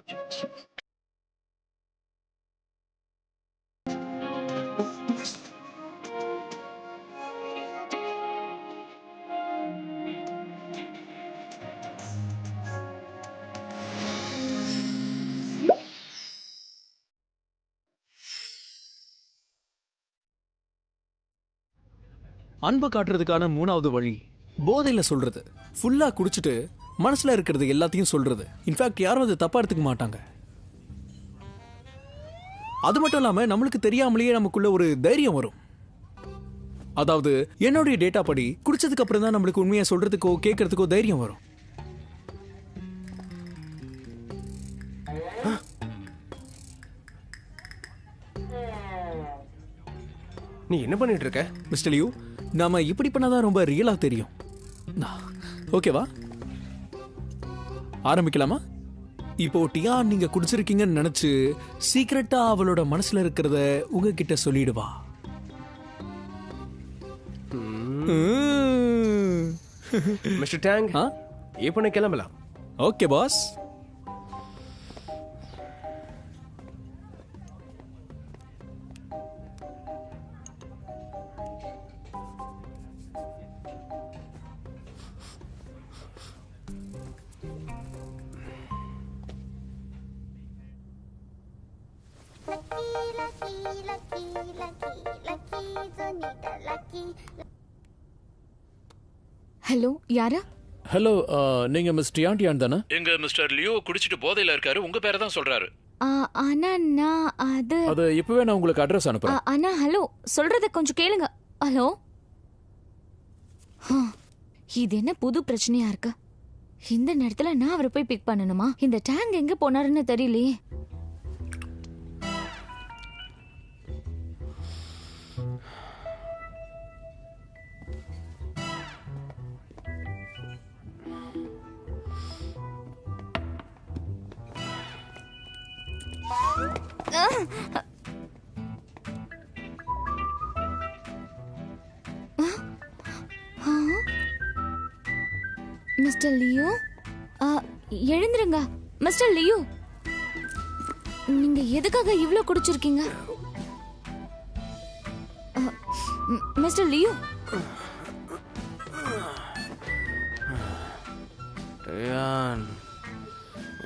அன்பை காட்டுறதுக்கான மூணாவது வழி போதையில சொல்றது. ஃபுல்லா குடிச்சிட்டு மனசுல இருக்கிறது எல்லாத்தையும் சொல்றது. இன்ஃபேக்ட் யாரும் அதை தப்பா எடுத்துக்க மாட்டாங்க. அது மட்டும் இல்லாம நம்மளுக்கு தெரியாமலேயே நமக்குள்ள ஒரு தைரியம் வரும். அதாவது என்னுடைய டேட்டா படி குடிச்சதுக்கு அப்புறம் தான் நம்மளுக்கு உண்மையை சொல்றதுக்கோ கேட்கறதுக்கோ தைரியம் வரும். நீ என்ன பண்ணிட்டு இருக்க மிஸ்டர் லியூ? நாம இப்படி பண்ணாதான் ரொம்ப ரியலா தெரியும். ஓகேவா? ஆரம்பிக்கலாமா? இப்போ டியான் நீங்க குடிச்சிருக்கீங்கன்னு நினைச்சு சீக்கிரட்டா அவளோட மனசுல இருக்கிறத உங்ககிட்ட சொல்லிடுவா. மிஸ்டர் டேங், இப்போ நான் கிளம்பலாம். Okay boss. ஹலோ, யாரா? ஹலோ, நீங்க மிஸ் டியான் தானே? எங்க மிஸ்டர் லியோ குடிச்சிட்டு போதையில இருக்காரு. உங்க பேரை தான் சொல்றாரு. ஆனா நான் அது இப்பவே நான் உங்களுக்கு அட்ரஸ் அனுப்புறேன். ஆனா ஹலோ, சொல்றத கொஞ்சம் கேளுங்க. ஹலோ, இது என்ன புது பிரச்சனையா இருக்கு? இந்த நேரத்துல நான் அவரை போய் பிக் பண்ணணுமா? இந்த டேங்க் எங்க போனாருன்னு தெரியலையே. மிஸ்டர் லியோ, எழுந்துருங்க. மிஸ்டர் லியோ, நீங்க எதுக்காக இவ்ளோ குடிச்சிருக்கீங்க? மிஸ்டர் லியோ,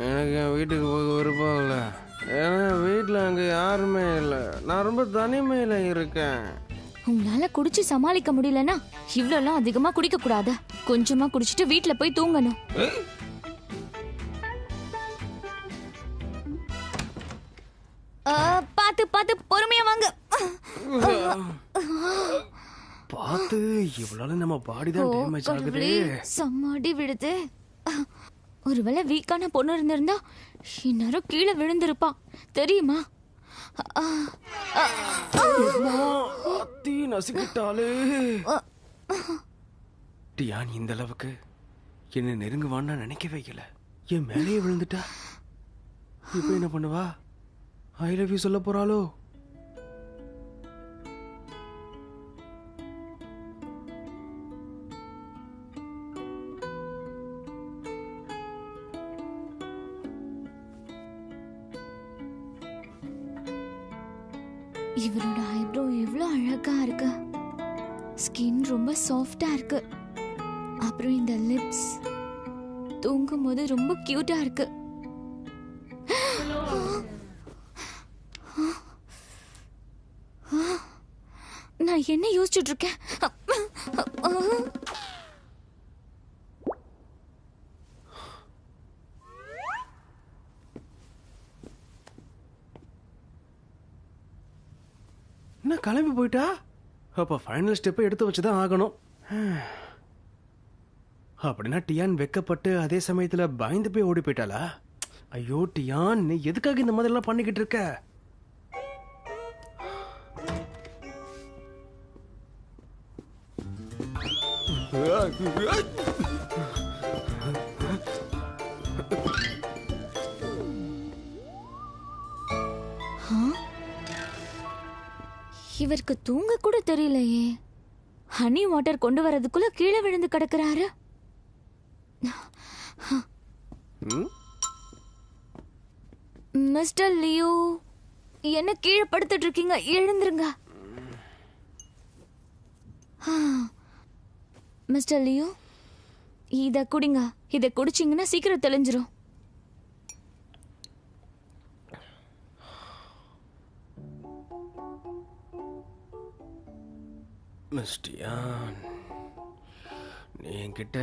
எனக்கு என் வீட்டுக்கு போக விருப்பம் இல்லை. ஏன்னா வீட்டில் அங்கே யாருமே இல்லை. நான் ரொம்ப தனிமையில் இருக்கேன். உங்களால குடிச்சு சமாளிக்க முடியலன்னா இவ்வளோலாம் அதிகமா குடிக்க கூடாது. கொஞ்சமா குடிச்சிட்டு வீட்டுல போய் தூங்கணும். பாத்து பாத்து பொறுமையா வாங்க. பார்த்து இவ்வளவு நம்ம பாடி தான் டேமேஜ் ஆகுது. சம்மாடி விடுது. ஒருவேளை வீக்கான பொண்ணு இருந்திருந்தா இந்நேரம் கீழே விழுந்திருப்பா தெரியுமா? நசுக்கிட்டாலே டியான் இந்த அளவுக்கு என்ன நெருங்குவான்னு நினைக்க வைக்கல. என் மேலேயே விழுந்துட்டா. இப்ப என்ன பண்ணுவா? ஐ லவ் யூ சொல்ல போறாளோ? இவரோட ஐப்ரோ எவ்வளோ அழகா இருக்கு. ஸ்கின் ரொம்ப சாஃப்டா இருக்கு. அப்புறம் இந்த லிப்ஸ் தூங்கும் போது ரொம்ப கியூட்டா இருக்கு. நான் என்ன யோசிச்சுட்டு இருக்கேன்? என்ன கிளம்பி போயிட்டா? அப்ப ஃபைனல் ஸ்டெப்பை எடுத்து வச்சுதான் ஆகணும். அப்படின்னா டியான் வெக்கப்பட்டு அதே சமயத்துல பயந்து போய் ஓடி போயிட்டாளா? ஐயோ டியான், நீ எதுக்காக இந்த மாதிரி எல்லாம் பண்ணிக்கிட்டு இருக்க? இவருக்கு தூங்க கூட தெரியலையே. ஹனி வாட்டர் கொண்டு வரதுக்குள்ள கீழே விழுந்து கிடக்குறாரு. மிஸ்டர் லியோ, என்ன கீழே படுத்துட்டு இருக்கீங்க? எழுந்துருங்க. மிஸ்டர் லியோ, இத குடிங்க. இத குடிச்சிங்கன்னா சீக்கிரம் தெளிஞ்சிரும். மிஸ்டியான், நீ என்கிட்ட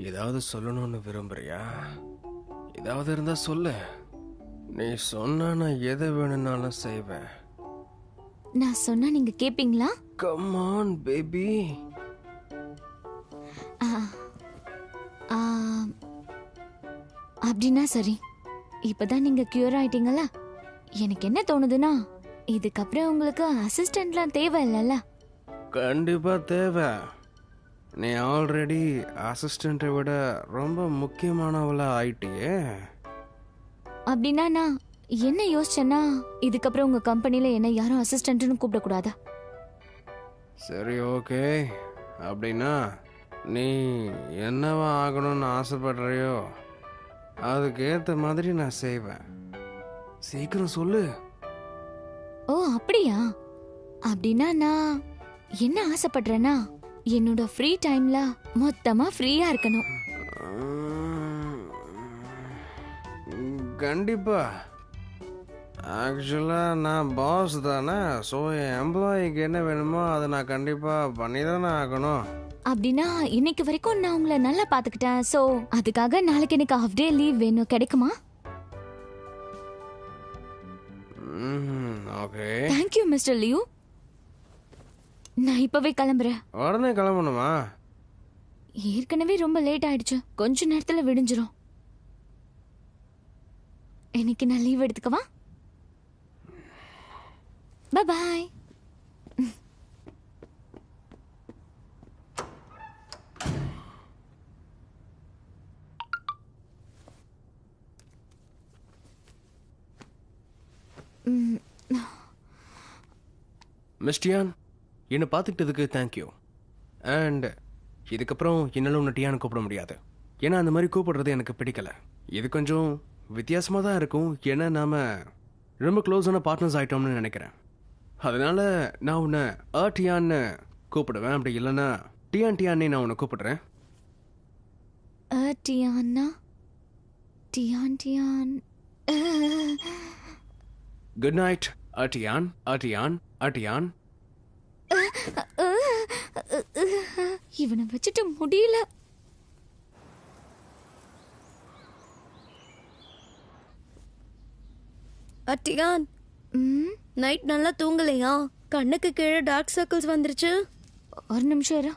ஏதாவது சொல்லணும்னு விரும்புறியா? ஏதாவது இருந்தா சொல்லு. நீ சொன்னா நான் எதை வேணும்னாலும் செய்வேன். நான் சொன்னா நீங்க கேப்பீங்களா? Come on baby. அப்படின்னா சரி. இப்பதான் நீங்க கியூர் ஆயிட்டீங்களா? எனக்கு என்ன தோணுதுன்னா, இதுக்கப்புறம் உங்களுக்கு அசிஸ்டன்ட்லாம் தேவை இல்லைல்ல? கண்டிப்பா தேவை. நீ ஆல்ரெடி அசிஸ்டண்ட்டை விட ரொம்ப முக்கியமானவளா ஆயிட்டியே. அப்படின்னா நான் என்ன யோசிச்சேன்னா, இதுக்கப்புறம் உங்க கம்பெனில என்ன யாரும் அசிஸ்டன்ட்னு கூப்பிடக்கூடாதா? சரி, ஓகே. அப்படின்னா நீ என்னவா ஆகணும்னு ஆசைப்படுறியோ அதுக்கேற்ற மாதிரி நான் செய்வேன். சீக்கிரம் சொல்லு. ஓ அப்படியா? அப்படின்னா நான் என்ன ஆசைப்படுறேன்னா, என்னோட ஃப்ரீ டைம்ல மொத்தமா ஃப்ரீயா இருக்கணும். கண்டிப்பா. ஆக்சுவலா நான் பாஸ் தானே. ஸோ என் எம்ப்ளாயிக்கு என்ன வேணுமோ அதை நான் கண்டிப்பா பண்ணி தானே ஆகணும். அப்படின்னா இன்னைக்கு வரைக்கும் நான் உங்களை நல்லா பாத்துக்கிட்டேன். சோ அதுக்காக நாளைக்கு எனக்கு ஹாஃப் டே லீவ் வேணும். கிடைக்குமா? ஓகே. Thank you mister Liu. நான் இப்பவே கிளம்புறேன். உடனே கிளம்பணுமா? ஏற்கனவே ரொம்ப லேட் ஆயிடுச்சு. கொஞ்ச நேரத்துல விடிஞ்சிரும். இன்னைக்கு நான் லீவ் எடுத்துக்கவா? Bye bye. மிஸ்டியான், என்னை பார்த்துக்கிட்டதுக்கு தேங்க்யூ. அண்ட் இதுக்கப்புறம் என்னால் உன்னை டியான்னு கூப்பிட முடியாது. ஏன்னா அந்த மாதிரி கூப்பிடுறது எனக்கு பிடிக்கல. இது கொஞ்சம் வித்தியாசமாக தான் இருக்கும். ஏன்னா நாம் ரொம்ப க்ளோஸான பார்ட்னர்ஸ் ஆகிட்டோம்னு நினைக்கிறேன். அதனால நான் உன்னை டியான்னு கூப்பிடுவேன். அப்படி இல்லைன்னா டியான்னே நான் உன்னை கூப்பிடுறேன். டியான்னா Dian Dian. Good night Dian. Dian Dian. இவனை வச்சுட்டு முடியல. அட்டியான், நைட் நல்லா தூங்கலையா? கண்ணுக்கு கீழே டார்க் சர்க்கிள்ஸ் வந்துருச்சு. ஒரு நிமிஷம் இரு.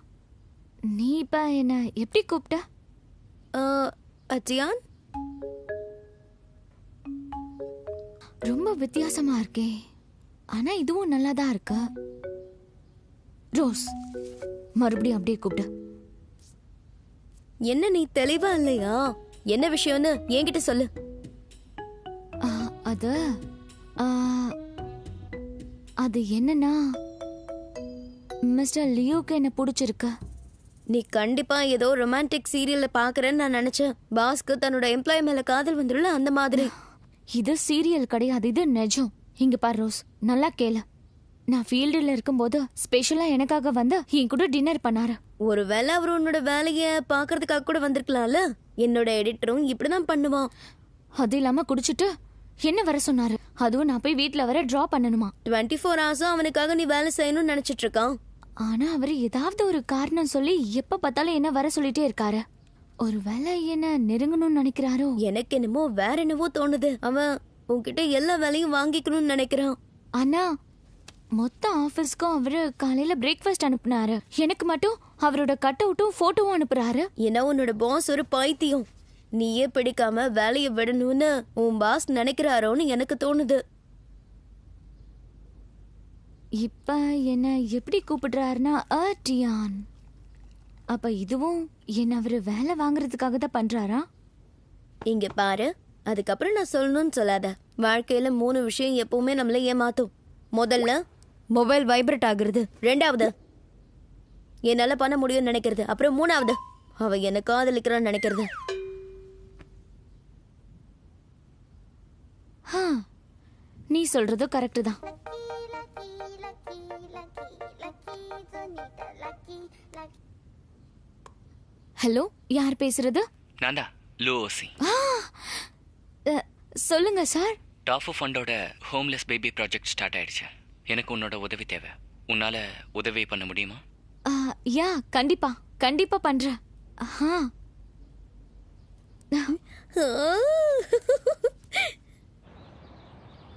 நீ இப்ப என்ன எப்படி கூப்பிட்ட? அட்டியான், ரொம்ப வித்தியாசமா இருக்கே. ஆனா இதுவும் நல்லா தான் இருக்கு. ரோஸ், மறுபடியும் அப்படியே கூப்பிட்டு. என்ன நீ தெளிவா இல்லையா? என்ன விஷயம்னு என்கிட்ட சொல்லு. அது அது என்னன்னா, மிஸ்டர் லியோக்கு என்ன பிடிச்சிருக்கு. நீ கண்டிப்பா ஏதோ ரொமான்டிக் சீரியல்ல பாக்குறேன்னு நான் நினைச்சேன். பாஸ்க்கு தன்னோட எம்ப்ளாயி மேல காதல் வந்துருல, அந்த மாதிரி. இது சீரியல் கிடையாது, இது நிஜம். இங்க பாரு ரோஸ், நல்லா கேளு. நான் ஃபீல்டுல இருக்கும்போது ஸ்பெஷலா எனக்காக வந்து என் கூட டின்னர் பண்ணாரு. ஒருவேளை அவர் உன்னோட வேலைய பாக்குறதுக்காக கூட வந்திருக்கலாம்ல. என்னோட எடிட்டரும் இப்படிதான் பண்ணுவான். அது இல்லாம குடிச்சிட்டு என்ன வர சொன்னாரு. அதுவும் நான் போய் வீட்டுல வர டிரா பண்ணணுமா. 24 hours அவனுக்காக நீ வேலை செய்யணும்னு நினைச்சிட்டு இருக்கான். ஆனா அவரு ஏதாவது ஒரு காரணம் சொல்லி எப்ப பார்த்தாலும் என்ன வர சொல்லிட்டே இருக்காரு. ஒருவேளை என்ன நெருங்கணும்னு நினைக்கிறாரோ? எனக்கு என்னமோ வேற என்னவோ தோணுது. அவன் உன்கிட்ட எல்லா வேலையும் வாங்கிக்கணும்னு நினைக்கிறான். ஆனா மொத்த ஆபீஸ்க்கும் அவரு காலையில பிரேக்ஃபாஸ்ட் அனுப்புனாரு. எனக்கு மட்டும் அவரோட கட் அவுட்டும் போட்டோவும் அனுப்புறாரு. ஏன்னா உன்னோட பாஸ் ஒரு பைத்தியம். நீயே பிடிக்காம வேலையை விடணும்னு உன் பாஸ் நினைக்கிறாரோன்னு எனக்கு தோணுது. இப்ப என்ன எப்படி கூப்பிடுறாருன்னா டியான். அப்ப இதுவும் என்ன அவரு வேலை வாங்குறதுக்காக தான் பண்றாரா? இங்க பாரு, அதுக்கப்புறம் நான் சொல்லணும்னு சொல்லாத. வாழ்க்கையில 3 விஷயம் எப்பவுமே நம்மள ஏமாத்தும். முதல்ல மொபைல் வைப்ரேட் ஆகுறது. 2வது என்னால பண்ண முடியும்னு நினைக்கிறது. அப்புறம் 3வது அவ என்ன காதலிக்கிறான்னு நினைக்கிறது. நீ சொல்றது கரெக்ட் தான். ஹலோ, யார் பேசுறது? நான்டா லூசி. சொல்லுங்க சார். டாஃபு ஃபண்டோட ஹோம்லெஸ் பேபி ப்ராஜெக்ட் ஸ்டார்ட் ஆயிடுச்சு. எனக்கு உன்னோட உதவி தேவை. உன்னால உதவி பண்ண முடியுமா? யா, கண்டிப்பா கண்டிப்பா பண்றேன்.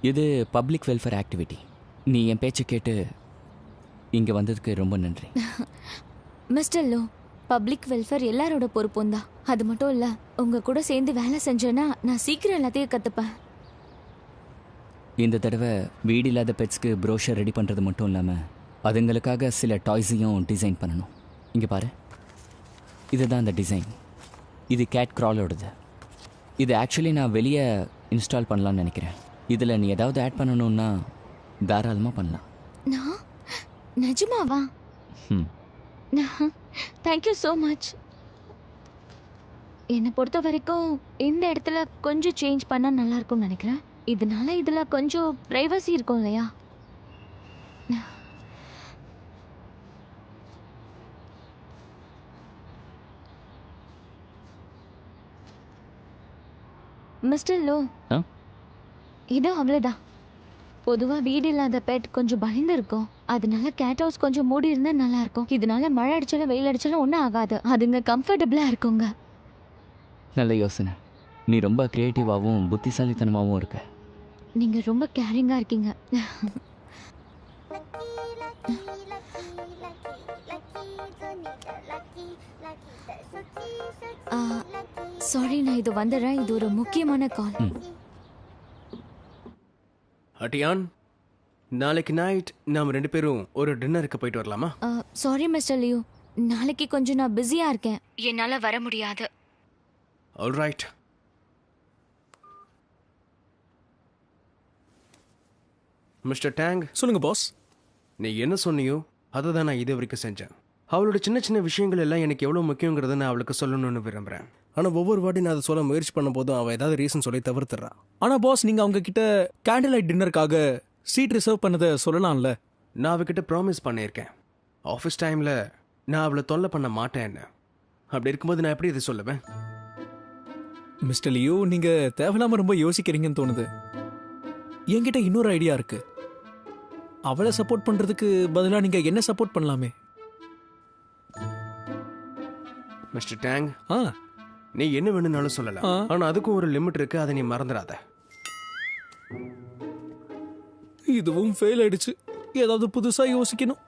இது பப்ளிக் வெல்ஃபேர் ஆக்டிவிட்டி. நீ என் பேச்சை கேட்டு இங்கே வந்ததுக்கு ரொம்ப நன்றி. மிஸ்டர் லோ, பப்ளிக் வெல்ஃபேர் எல்லாரோட பொறுப்பும் தான். அது மட்டும் இல்ல, உங்க கூட சேர்ந்து வேலை செஞ்சேன்னா நான் சீக்கிரம் எல்லாத்தையும் கத்துப்பேன். இந்த தடவை வீடு இல்லாத பெட்ஸ்க்கு ப்ரோஷர் ரெடி பண்ணுறது மட்டும் இல்லாமல் அதுங்களுக்காக சில டாய்ஸையும் டிசைன் பண்ணணும். இங்கே பாரு, இதுதான் அந்த டிசைன். இது கேட் க்ராலோடது. இது ஆக்சுவலி நான் வெளியே இன்ஸ்டால் பண்ணலான்னு நினைக்கிறேன். இதில் நீ ஏதாவது ஆட் பண்ணணுன்னா தாராளமாக பண்ணலாம். நான் நிஜமாவா? Thank you so much. என்னை பொறுத்த வரைக்கும் இந்த இடத்துல கொஞ்சம் சேஞ்ச் பண்ணால் நல்லா இருக்கும்னு நினைக்கிறேன். இதனால இதில் கொஞ்சம் ப்ரைவசி இருக்கும் இல்லையா? மிஸ்டர் லோ, இது அவ்வளோதான். பொதுவாக வீடு இல்லாத பெட் கொஞ்சம் பயந்து இருக்கும். அதனால கேட் ஹவுஸ் கொஞ்சம் மூடி இருந்தால் நல்லா இருக்கும். இதனால மழை அடிச்சாலும் வெயில் அடிச்சாலும் ஒன்றும் ஆகாது. அதுங்க கம்ஃபர்டபுளாக இருக்குங்க. நல்ல யோசனை. நீ ரொம்ப க்ரியேட்டிவாகவும் புத்திசாலித்தனமாகவும் இருக்க. நீங்கள் ரொம்ப கேரிங்காக இருக்கீங்க. சாரி, நான் இது வந்துடுறேன். இது ஒரு முக்கியமான கால். அட்டியான், நாளைக்கு நைட் நாம் 2 பேரும் ஒரு டின்னருக்கு போயிட்டு வரலாமா? சாரி மிஸ்டர் லியூ, நாளைக்கு கொஞ்சம் நான் பிஸியாக இருக்கேன். என்னால் வர முடியாது. ஆல்ரைட். Mister Tang. சொல்லுங்க பாஸ். நீ என்ன சொன்னியோ அதை தான் நான் இது வரைக்கும் செஞ்சேன். அவளோட சின்ன சின்ன விஷயங்கள் எல்லாம் எனக்கு எவ்வளோ முக்கியங்கிறத நான் அவளுக்கு சொல்லணும்னு விரும்புகிறேன். ஆனால் ஒவ்வொரு வாட்டி நான் அதை சொல்ல முயற்சி பண்ணும் போதும் அவள் ஏதாவது ரீசன் சொல்லி தவிர்த்துறான். ஆனால் பாஸ், நீங்கள் அவங்க கிட்ட கேண்டில் லைட் டின்னருக்காக சீட் ரிசர்வ் பண்ணதை சொல்லலாம்ல? நான் அவகிட்ட ப்ராமிஸ் பண்ணியிருக்கேன். ஆஃபீஸ் டைமில் நான் அவளை தொல்லை பண்ண மாட்டேன்னு. அப்படி இருக்கும்போது நான் எப்படி இதை சொல்லுவேன்? மிஸ்டர் லியூ, நீங்கள் தேவையில்லாமல் ரொம்ப யோசிக்கிறீங்கன்னு தோணுது. என்கிட்ட இன்னொரு ஐடியா இருக்கு. அவளை சப்போர்ட் பண்ணுறதுக்கு பதிலாக நீங்கள் என்ன சப்போர்ட் பண்ணலாமே? மிஸ்டர் டேங், ஆ, நீ என்ன வேணும்னாலும் சொல்லலாம். ஆனா அதுக்கும் ஒரு லிமிட் இருக்கு, அதை நீ மறந்துடாத. இதுவும் ஃபெயில் ஆயிடுச்சு. ஏதாவது புதுசா யோசிக்கணும்.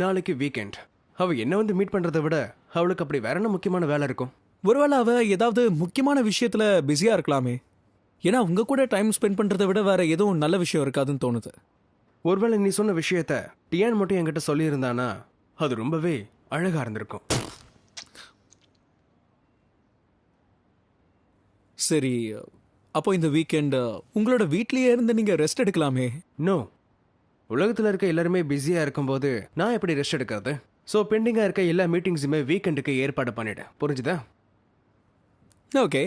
நாளைக்கு வீக்கெண்ட். அவ என்ன வந்து மீட் பண்றதை விட அவளுக்கு அப்படி வேற என்ன முக்கியமான வேலை இருக்கும்? ஒருவேளை அவ ஏதாவது முக்கியமான விஷயத்துல பிஸியா இருக்கலாமே. ஏன்னா உங்க கூட டைம் ஸ்பெண்ட் பண்றதை விட வேற எதுவும் நல்ல விஷயம் இருக்காதுன்னு தோணுது. ஒருவேளை நீ சொன்ன விஷயத்த டியான் மட்டும் என்கிட்ட சொல்லியிருந்தானா அது ரொம்பவே அழகா இருந்திருக்கும். சரி, அப்போ இந்த வீக்கெண்ட் உங்களோட வீட்லயே இருந்து நீங்க ரெஸ்ட் எடுக்கலாமே. நோ, உலகத்தில் இருக்க எல்லாருமே பிஸியாக இருக்கும்போது நான் எப்படி ரெஸ்ட் எடுக்கிறது? ஸோ பெண்டிங்காக இருக்க எல்லா மீட்டிங்ஸுமே வீக்கெண்டுக்கு ஏற்பாடு பண்ணிட்டேன். புரிஞ்சுதா? ஓகே.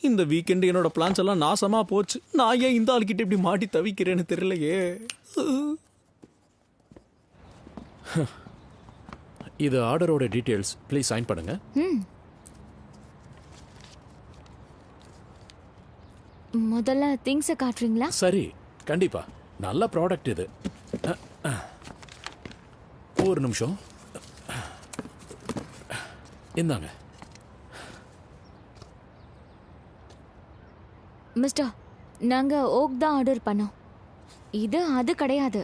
இந்த வீக்கெண்ட் என்னோட பிளான்ஸ் எல்லாம் நாசமா போச்சு. நான் ஏன் இந்த ஆள்கிட்ட இப்படி மாட்டி தவிக்கிறேன்னு தெரியலையே. இது ஆர்டரோட டீடைல்ஸ். ப்ளீஸ் சைன் பண்ணுங்க. முதல்ல திங்ஸை காட்டுறீங்களா? சரி, கண்டிப்பா. நல்ல ப்ராடக்ட் இது. ஒரு நிமிஷம். இந்தாங்க. மிஸ்டர், நாங்க ஓக் தான் ஆர்டர் பண்ணோம். இது அது கிடையாது.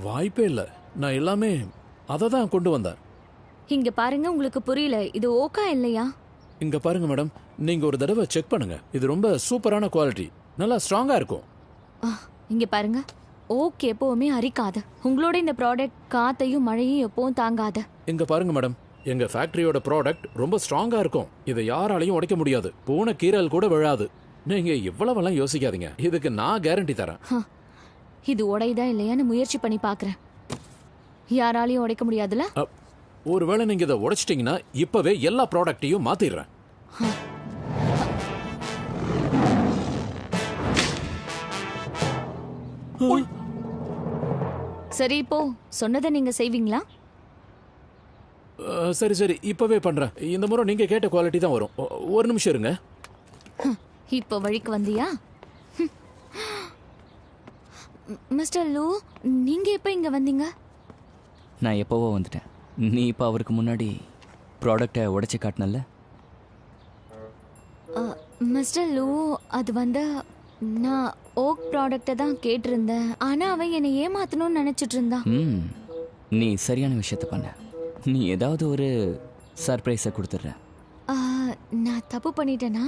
வாய்ப்பே இல்லை. நான் எல்லாமே அதை தான் கொண்டு வந்தார். இங்க பாருங்க, உங்களுக்கு புரியல. இது ஓக்கா இல்லையா? இங்க பாருங்க மேடம், நீங்க ஒரு தடவை செக் பண்ணுங்க. இது ரொம்ப சூப்பரான குவாலிட்டி, நல்லா ஸ்ட்ராங்கா இருக்கும். இங்க பாருங்க, ஓக் எப்பவுமே அரிக்காது. உங்களோட இந்த ப்ராடக்ட் காத்தையும் மழையும் எப்பவும் தாங்காது. இங்க பாருங்க மேடம், எங்க ஃபேக்டரியோட ப்ராடக்ட் ரொம்ப ஸ்ட்ராங்கா இருக்கும். இதை யாராலையும் உடைக்க முடியாது. பூனை கீரல் கூட விழாது. நீங்க இவ்வளவெல்லாம் யோசிக்காதீங்க. இதுக்கு நான் கேரண்டி தரேன். இது உடையதா இல்லையான்னு முயற்சி பண்ணி பாக்குறேன். யாராலையும் உடைக்க முடியாதுல? ஒருவேளை நீங்க இதை உடைச்சிட்டீங்கன்னா இப்பவே எல்லா ப்ராடக்ட்டையும் மாத்திடுறேன். சரி இப்போ சொன்னதை நீங்க செய்வீங்களா? சரி சரி இப்பவே பண்றேன். இந்த முறை நீங்க கேட்ட குவாலிட்டி தான் வரும். ஒரு நிமிஷம் இருங்க. இப்போ வழிக்கு வந்தியா? மிஸ்டர் லூ, நீங்க எப்ப இங்க வந்தீங்க? நான் எப்போவோ வந்துட்டேன். நீ இப்போ அவருக்கு முன்னாடி ப்ராடக்டை உடைச்சி காட்டினல்ல? மிஸ்டர் லூ, அது வந்து நான் ஓக் ப்ராடக்டை தான் கேட்டிருந்தேன். ஆனா அவன் என்னை ஏமாத்தணும்னு நினைச்சிட்டு இருந்தான். நீ சரியான விஷயத்த பண்ண. நீ ஏதாவது ஒரு சர்ப்ரைஸை கொடுத்துட்ற. நான் தப்பு பண்ணிட்டேனா?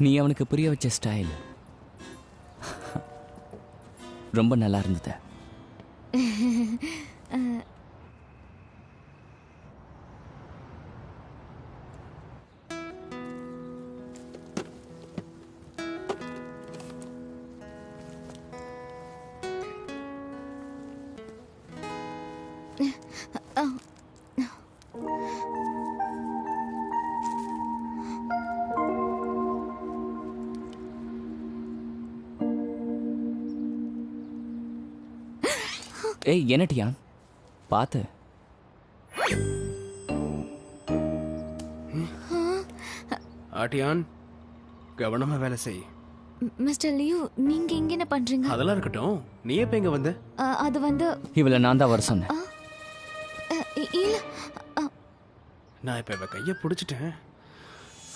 நீ அவனுக்கு புரிய வச்ச ஸ்டைல் ரொம்ப நல்லா இருந்தது. ஏய் என்னட்டியா பார்த்து. ஆட்டியான், கவனமா வேலை செய். மிஸ்டர் லியூ, நீங்க இங்க என்ன பண்றீங்க? அதெல்லாம் இருக்கட்டும், நீ எப்ப இங்க வந்த? அது வந்து இவளை நான் தான் வர சொன்னேன். இல்ல, நான் இப்ப இவ கைய பிடிச்சிட்டேன்.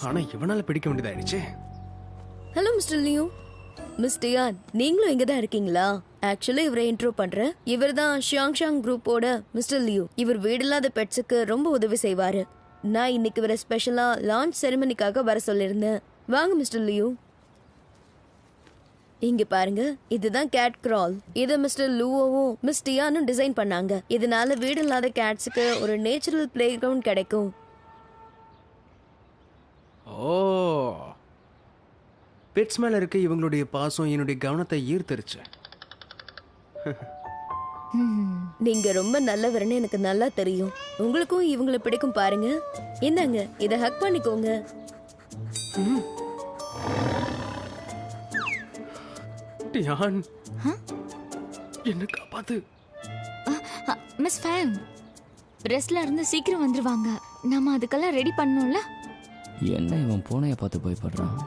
ஆனா இவனால பிடிக்க வேண்டியதாயிடுச்சு. Hello mister Liu. Mister Yan, நீங்களும் இங்க தான் இருக்கீங்களா? ஆக்சுவலி இவரை இன்ட்ரோ பண்றேன். இவர் தான் ஷியாங்ஷாங் குரூப்போட மிஸ்டர் லியூ. இவர் வீடில்லாத பெட்ஸுக்கு ரொம்ப உதவி செய்வாரு. நான் இன்னைக்கு இவரை ஸ்பெஷலா லான்ச் செரிமனிக்காக வர சொல்லியிருந்தேன். வாங்க மிஸ்டர் லியூ. இங்க பாருங்க, இதுதான் கேட் கிரால். இதை மிஸ்டர் லூவோவும் மிஸ் டியானும் டிசைன் பண்ணாங்க. இதனால வீடு இல்லாத கேட்ஸுக்கு ஒரு நேச்சுரல் பிளே கிரவுண்ட் கிடைக்கும். ஓ, பெட்ஸ் மேல இருக்க இவங்களுடைய பாசம் என்னுடைய கவனத்தை ஈர்த்துருச்சு. நீங்க ரொம்ப நல்லவர்னு எனக்கு நல்லா தெரியும். உங்களுக்கும் இவங்களை பிடிக்கும் பாருங்க. இந்தாங்க, இதை ஹக் பண்ணிக்கோங்க. டியான், என்ன காப்பாத்து. மிஸ் ஃபேம், பிரஸ்ல இருந்து சீக்கிரம் வந்துருவாங்க. நாம அதுக்கெல்லாம் ரெடி பண்ணணும்ல. என்ன இவன் பூனையை பார்த்து பயப்படுறான்?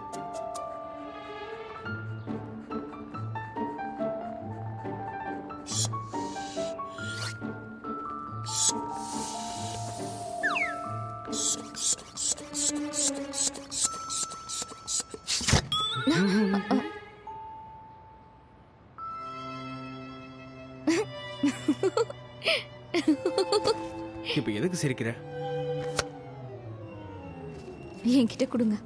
இப்ப எதுக்கு சிரிக்கிற? என்கிட்ட கொடுங்க.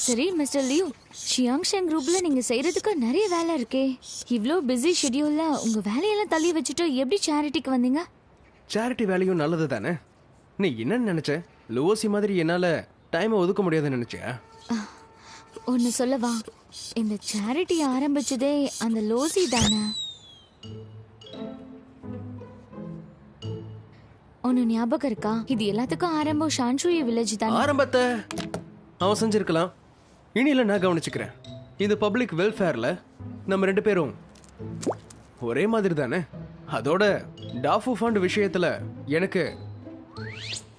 சரி மிஸ்டர் லியூ, ஷியாங்ஷாங் குரூப்ல நீங்க செய்யறதுக்கு நிறைய வேலை இருக்கே. இவ்ளோ பிஸி ஷெட்யூல்ல உங்க வேலையெல்லாம் தள்ளி வச்சுட்டு எப்படி சேரிட்டிக்கு வந்தீங்க? சேரிட்டி வேலையும் நல்லது தானே. நீ என்ன நினைச்ச? லூசி மாதிரி என்னால டைம் ஒதுக்க முடியாதுன்னு நினைச்சியா? ஒன்னு சொல்லவா, இந்த சேரிட்டி ஆரம்பிச்சதே அந்த லோசி தானே. ஒன்னு ஞாபகம் இருக்கா? இது எல்லாத்துக்கும் ஆரம்பம் ஷான்ஷுயி வில்லேஜ் தானே. ஆரம்பத்தை அவன் செஞ்சிருக்கலாம். இனியில நான் கவனிச்சுக்கிறேன். இது பப்ளிக் வெல்ஃபேர்ல நம்ம ரெண்டு பேரும் ஒரே மாதிரி தானே. அதோட டாஃபு ஃபண்ட் விஷயத்துல எனக்கு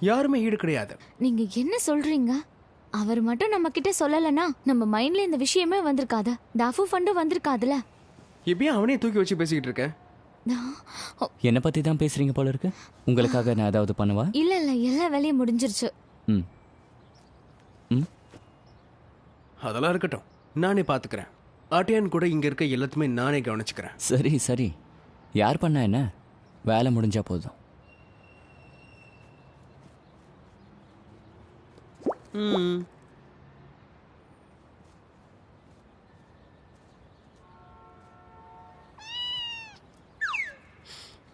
யாருமே ஈடு கிடையாது. நீங்க என்ன சொல்றீங்க? அவர் மட்டும் நம்ம கிட்ட சொல்லலனா நம்ம மைண்ட்ல இந்த விஷயமே வந்திருக்காது. டாஃபு ஃபண்டும் வந்திருக்காதுல. இப்பயும் அவனே தூக்கி வச்சு பேசிக்கிட்டு இருக்கேன். என்னை பற்றி தான் பேசுகிறீங்க போல இருக்கு. உங்களுக்காக நான் ஏதாவது பண்ணவா? இல்ல இல்ல, எல்லா வேலையும் முடிஞ்சிருச்சு. ம் ம் அதெல்லாம் இருக்கட்டும், நானே பார்த்துக்கிறேன். ஆட்டியான் கூட இங்க இருக்க எல்லாத்தையுமே நானே கவனிச்சுக்கிறேன். சரி சரி, யார் பண்ணா என்ன, வேலை முடிஞ்சா போதும்.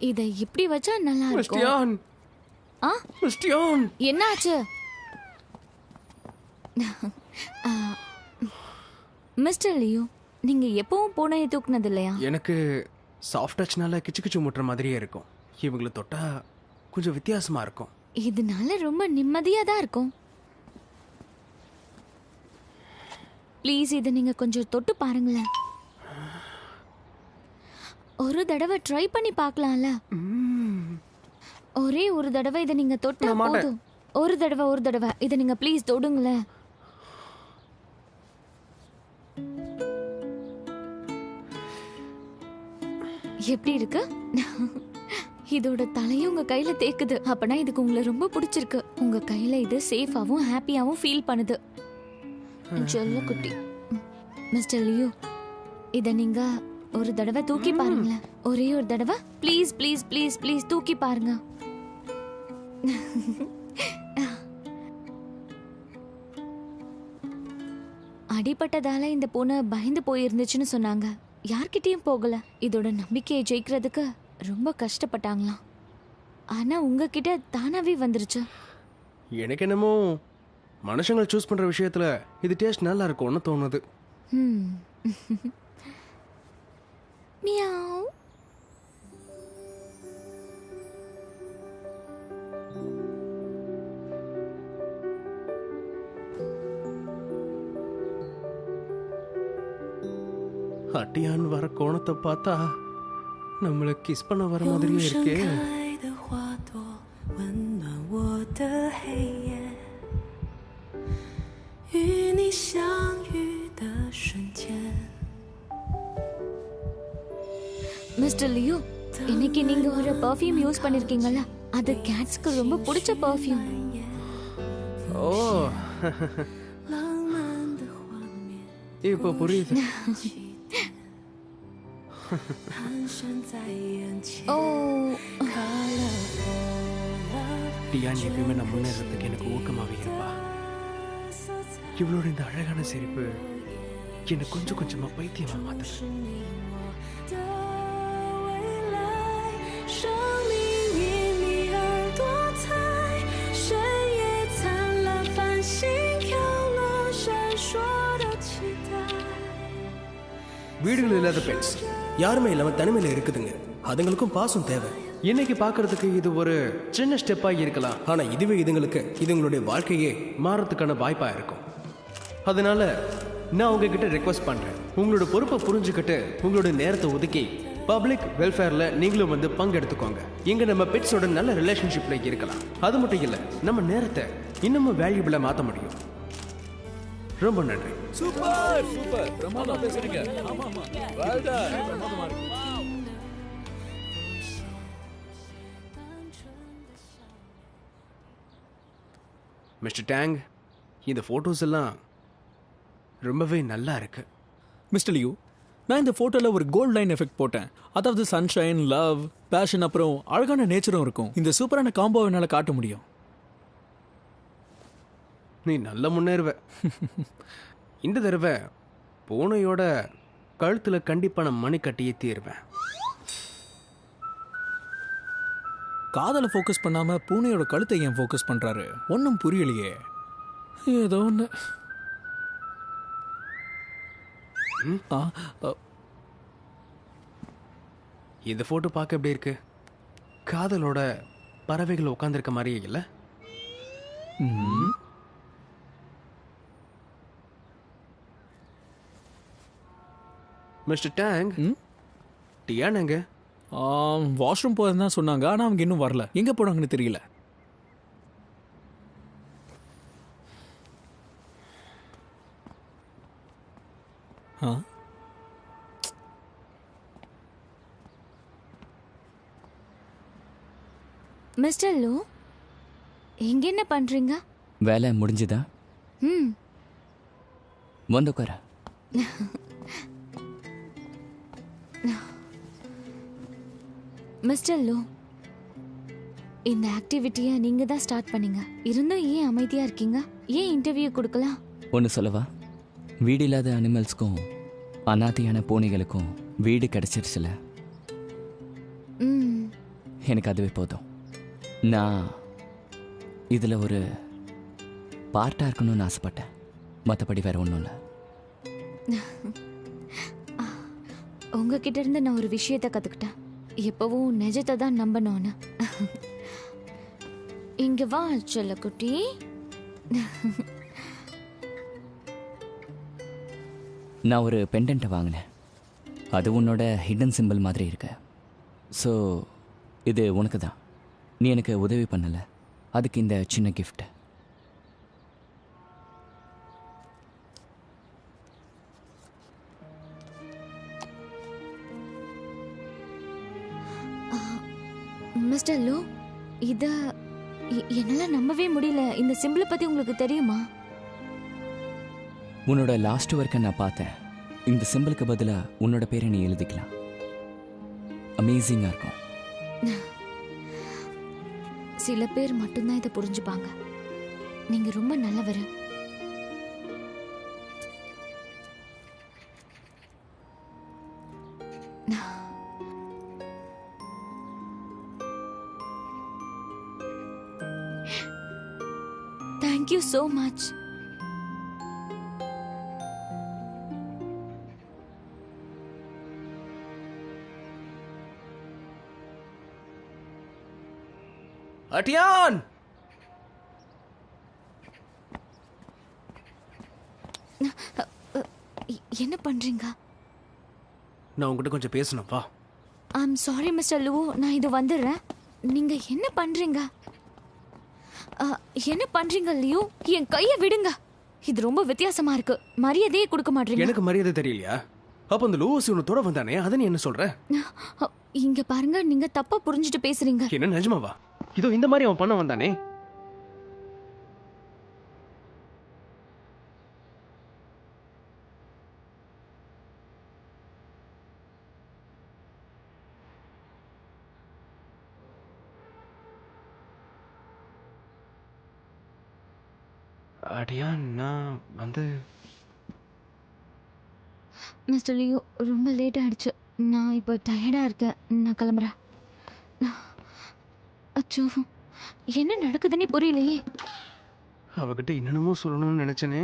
இதை இப்படி வச்சா நல்லா இருக்கும். மிஸ்டியான், ஆ, மிஸ்டியான், என்னாச்சு? மிஸ்டர் லியூ, நீங்க எப்பவும் பூனையை தூக்குனது இல்லையா? எனக்கு சாஃப்ட் டச்னால கிச்சு கிச்சு முட்டுற மாதிரியே இருக்கும். இவங்களை தொட்டா கொஞ்சம் வித்தியாசமா இருக்கும். இதனால ரொம்ப நிம்மதியா தான் இருக்கும். ப்ளீஸ் இதை நீங்க கொஞ்சம் தொட்டு பாருங்களேன். ஒரு தடவை ட்ரை பண்ணி பார்க்கலாம்ல. ஒரே ஒரு தடவை இதை நீங்க தொட்டா போதும். ஒரு தடவை இதை நீங்க ப்ளீஸ் தொடுங்களேன். எப்படி இருக்கு? இதோட தலையும் உங்க கையில தேக்குது. அப்பனா இதுக்கு உங்களை ரொம்ப பிடிச்சிருக்கு. உங்க கையில இது சேஃபாவும் ஹாப்பியாவும் ஃபீல் பண்ணுது. சொல்ல குட்டி. மிஸ்டர் லியோ, இத நீங்க ஒரு தடவை தூக்கி பாருங்களேன். ஒரே ஒரு தடவை ப்ளீஸ் ப்ளீஸ் ப்ளீஸ் ப்ளீஸ் தூக்கி பாருங்க. அடிபட்டதால இந்த பூனை பயந்து போயிருந்துச்சுன்னு சொன்னாங்க. யார்கிட்டயும் போகல. இதோட நம்பிக்கையை ஜெயிக்கிறதுக்கு ரொம்ப கஷ்டப்பட்டாங்களாம். ஆனா உங்ககிட்ட தானாவே வந்துருச்சு. எனக்கு என்னமோ மனுஷங்களை சூஸ் பண்ற விஷயத்துல இது டேஸ்ட் நல்லா இருக்கும்னு தோணுது. மியாவ். அட்டியான் வர கோணத்தை பார்த்தா நம்மள கிஸ் பண்ண வர மாதிரியே இருக்கே. மிஸ்டர் லியோ, இன்னைக்கு நீங்க ஒரு பெர்ஃப்யூம் யூஸ் பண்ணிருக்கீங்கல்ல, அது கேட்ஸ்க்கு ரொம்ப பிடிச்ச பெர்ஃப்யூம். ஓ, இப்போ புரியுது. ஓ, டியான் எப்பயுமே நான் முன்னேறதுக்கு எனக்கு ஊக்கமாவே இருப்பா. இவளோட இந்த அழகான சிரிப்பு என்னை கொஞ்சம் கொஞ்சமா பைத்தியமா மாத்துது. வீடுகள் இல்லாத பெட்ஸ் யாருமே இல்லாம தனிமையில இருக்குதுங்க. அதுங்களுக்கும் பாசம் தேவை. இன்னைக்கு பார்க்கறதுக்கு இது ஒரு சின்ன ஸ்டெப்பா இருக்கலாம். ஆனா இதுவே இதுங்களுடைய வாழ்க்கையே மாறதுக்கான வாய்ப்பா இருக்கும். அதனால நான் உங்ககிட்ட ரெக்வஸ்ட் பண்றேன், உங்களோட பொறுப்பை புரிஞ்சுக்கிட்டு உங்களோட நேரத்தை ஒதுக்கி பப்ளிக் வெல்ஃபேர்ல நீங்களும் வந்து பங்கெடுத்துக்கோங்க. இங்க நம்ம பெட்ஸோட நல்ல ரிலேஷன்ஷிப்ல இருக்கலாம். அது மட்டும் இல்ல, நம்ம நேரத்தை இன்னமும் வேல்யூபிளா மாற்ற முடியும். ரொம்ப நன்றி. சூப்பர் சூப்பர், பிரமாதமா பேசுறீங்க. ஆமா ஆமா, வெல் டன். பிரமாதமா இருக்கு. மிஸ்டர் டேங், இந்த போட்டோஸ் எல்லாம் ரொம்பவே நல்லா இருக்கு. மிஸ்டர் லியூ, நான் இந்த ஃபோட்டோவில் ஒரு கோல்ட் லைன் எஃபெக்ட் போட்டேன். அதாவது சன்ஷைன், லவ், பேஷன், அப்புறம் அழகான நேச்சரும் இருக்கும். இந்த சூப்பரான காம்போவை என்னால் காட்ட முடியும். நீ நல்ல முன்னேறுவ. இந்த தடவை பூனையோட கழுத்துல கண்டிப்பா நான் மணி கட்டியே தீருவேன். காதலை ஃபோக்கஸ் பண்ணாம பூனையோட கழுத்தை ஏன் ஃபோக்கஸ் பண்றாரு? ஒன்றும் புரியலையே. ஏதோ ஒன்று. இந்த போட்டோ பார்க்க எப்படி இருக்கு? காதலோட பறவைகள் உட்காந்துருக்க மாதிரியே இல்லை? மிஸ்டர் டேங், டியான் எங்க? வாஷ்ரூம் போகிறதுன்னு தான் சொன்னாங்க. ஆனால் அவங்க இன்னும் வரல. எங்கே போனாங்கன்னு தெரியல. மிஸ்டர் லோ, எங்க என்ன பண்றீங்க? வேலை முடிஞ்சுதா? வந்து உட்கார. மிஸ்டர் லோ, இந்த ஆக்டிவிட்டியை நீங்க தான் ஸ்டார்ட் பண்ணீங்க. இருந்தும் ஏன் அமைதியா இருக்கீங்க? ஏன் இன்டர்வியூ கொடுக்கலாம்? ஒன்று சொல்லவா? வீடு இல்லாத அனிமல்ஸ்க்கும் அநாதையான பூனைகளுக்கும் வீடு கிடைச்சிருச்சுல, எனக்கு அதுவே போதும். நான் இதில் ஒரு பார்ட்டாக இருக்கணும்னு ஆசைப்பட்டேன். மற்றபடி வேற ஒன்றும் இல்லை. உங்ககிட்ட இருந்து நான் ஒரு விஷயத்தை கத்துக்கிட்டேன். எப்பவும் நிஜத்தை தான் நம்பணும்னு. இங்க வா செல்லக்குட்டி. நான் ஒரு பெண்டன்ட்டை வாங்கினேன். அது உன்னோட ஹிடன் சிம்பிள் மாதிரி இருக்கு. ஸோ இது உனக்கு தான். நீ எனக்கு உதவி பண்ணல, அதுக்கு இந்த சின்ன கிஃப்ட். மிஸ்டர் லோ, என்னால நம்பவே முடியல. இந்த சிம்பிளை பத்தி உங்களுக்கு தெரியுமா? உன்னோட லாஸ்ட் ஒர்க்கை நான் பார்த்தேன். இந்த சிம்பிளுக்கு பதிலாக உன்னோட பேரை நீ எழுதிக்கலாம். அமேசிங்காக இருக்கும். சில பேர் மட்டும்தான் இதை புரிஞ்சுப்பாங்க. நீங்க ரொம்ப நல்லவர். Thank you so much. அட்டியான்! என்ன பண்றீங்க? நான் உங்ககிட்ட கொஞ்சம் பேசணும், வா. ஐம் சாரி மிஸ்டர் லூ, நான் இது வந்துடுறேன். நீங்க என்ன பண்றீங்க? என்ன பண்றீங்க லியூ? என் கையை விடுங்க. இது ரொம்ப வித்தியாசமா இருக்கு. மரியாதையே கொடுக்க மாட்டீங்க. எனக்கு மரியாதை தெரியலையா? அப்ப அந்த லூசி உன்னை தொட வந்தானே, அதை நீ என்ன சொல்ற? இங்க பாருங்க, நீங்க தப்பா புரிஞ்சுட்டு பேசுறீங்க. என்ன நிஜமாவா? இதோ இந்த மாதிரி அவன் பண்ண வந்தானே. அடியா, நான் வந்து மிஸ்டர் லியூ, ரொம்ப லேட் ஆயிடுச்சு. நான் இப்போ டயர்டா இருக்கேன். நான் கிளம்புறேன். அச்சோ, என்ன நடக்குதுன்னே புரியலையே. அவகிட்ட என்னென்னமோ சொல்லணும்னு நினைச்சனே.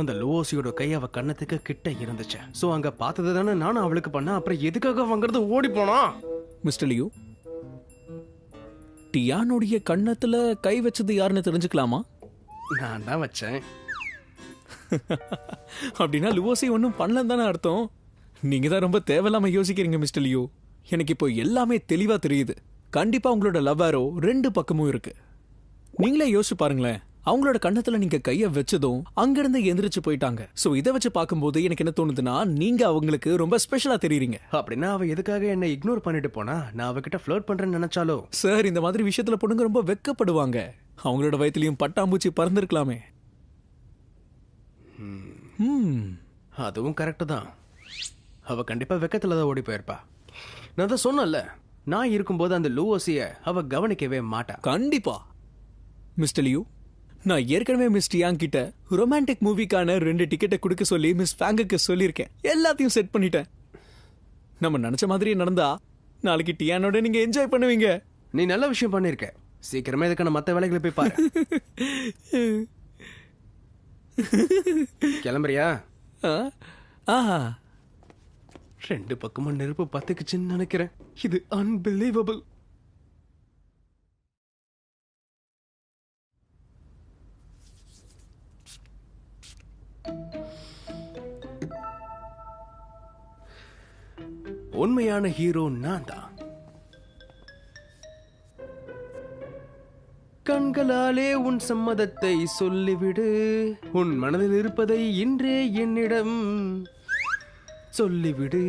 அந்த லூசியோட கை அவ கண்ணத்துக்கு கிட்ட இருந்துச்சு. சோ அங்க பார்த்தது தானே நானும் அவளுக்கு பண்ண. அப்புறம் எதுக்காக வாங்குறது ஓடி போனா? மிஸ்டர் லியூ, டியானுடைய கண்ணத்துல கை வச்சது யாருன்னு தெரிஞ்சுக்கலாமா? நான் தான் வச்சேன். அப்படின்னா லுவோசி ஒன்றும் பண்ணலன்னு தானே அர்த்தம். நீங்க தான் ரொம்ப தேவையில்லாம யோசிக்கிறீங்க மிஸ்டர் லியூ. எனக்கு இப்போ எல்லாமே தெளிவா தெரியுது. கண்டிப்பா உங்களோட லவ் ஆரோ ரெண்டு பக்கமும் இருக்கு. நீங்களே யோசிச்சு பாருங்களேன். அவங்களோட கண்ணத்துல நீங்க கைய வச்சதும் அங்கிருந்து எந்திரிச்சு போயிட்டாங்க. சோ இதை வச்சு பார்க்கும்போது எனக்கு என்ன தோணுதுன்னா, நீங்க அவங்களுக்கு ரொம்ப ஸ்பெஷலா தெரியுறீங்க. அப்படின்னா அவ எதுக்காக என்ன இக்னோர் பண்ணிட்டு போனா? நான் அவகிட்ட ஃப்ளர்ட் பண்றேன்னு நினைச்சாலோ? சார், இந்த மாதிரி விஷயத்துல பொண்ணுங்க ரொம்ப வெக்கப்படுவாங்க. அவங்களோட வயத்திலையும் பட்டாம்பூச்சி பறந்துருக்கலாமே. அதுவும் கரெக்ட் தான். அவ கண்டிப்பா வெக்கத்துல தான் ஓடி போயிருப்பா. நான் தான் சொன்னல, நான் இருக்கும்போது அந்த லூவோசிய அவ கவனிக்கவே மாட்டா. கண்டிப்பா மிஸ்டர் லியூ, நான் ஏற்கனவே மிஸ் டியாங் கிட்ட ரொமான்டிக் மூவிக்கான 2 டிக்கெட்டை கொடுக்க சொல்லி மிஸ் ஃபேங்குக்கு சொல்லியிருக்கேன். எல்லாத்தையும் செட் பண்ணிட்டேன். நம்ம நினைச்ச மாதிரியே நடந்தா நாளைக்கு டியானோட நீங்க என்ஜாய் பண்ணுவீங்க. நீ நல்ல விஷயம் பண்ணிருக்க. சீக்கிரமே இதுக்கான மத்த வேலைகளை போய் பாரு. கிளம்புறியா? ஆஹா, 2 பக்கமும் நெருப்பு பத்துக்குச்சுன்னு நினைக்கிறேன். இது அன்பிலீவபிள். உண்மையான ஹீரோ நான் தான். கண்களாலே உன் சம்மதத்தை சொல்லிவிடு. உன் மனதில் இருப்பதை இன்றே என்னிடம் சொல்லிவிடு.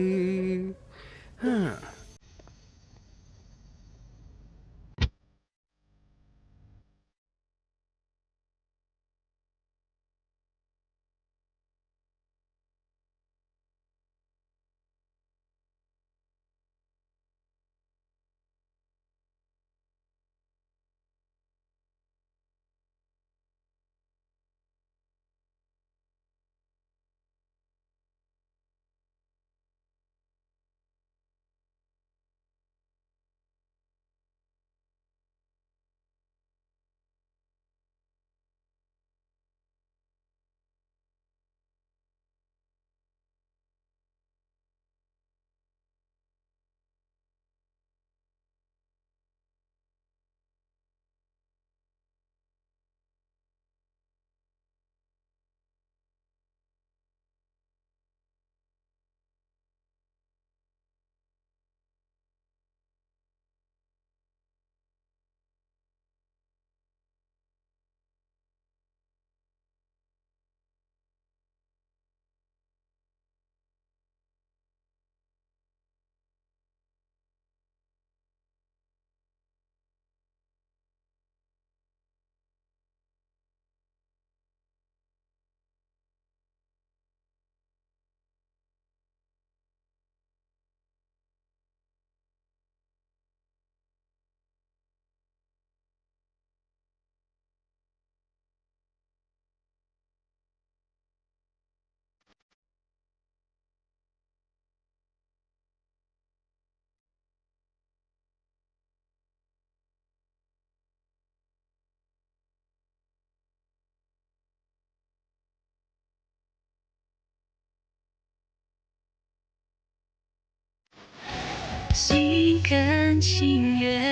心甘情愿。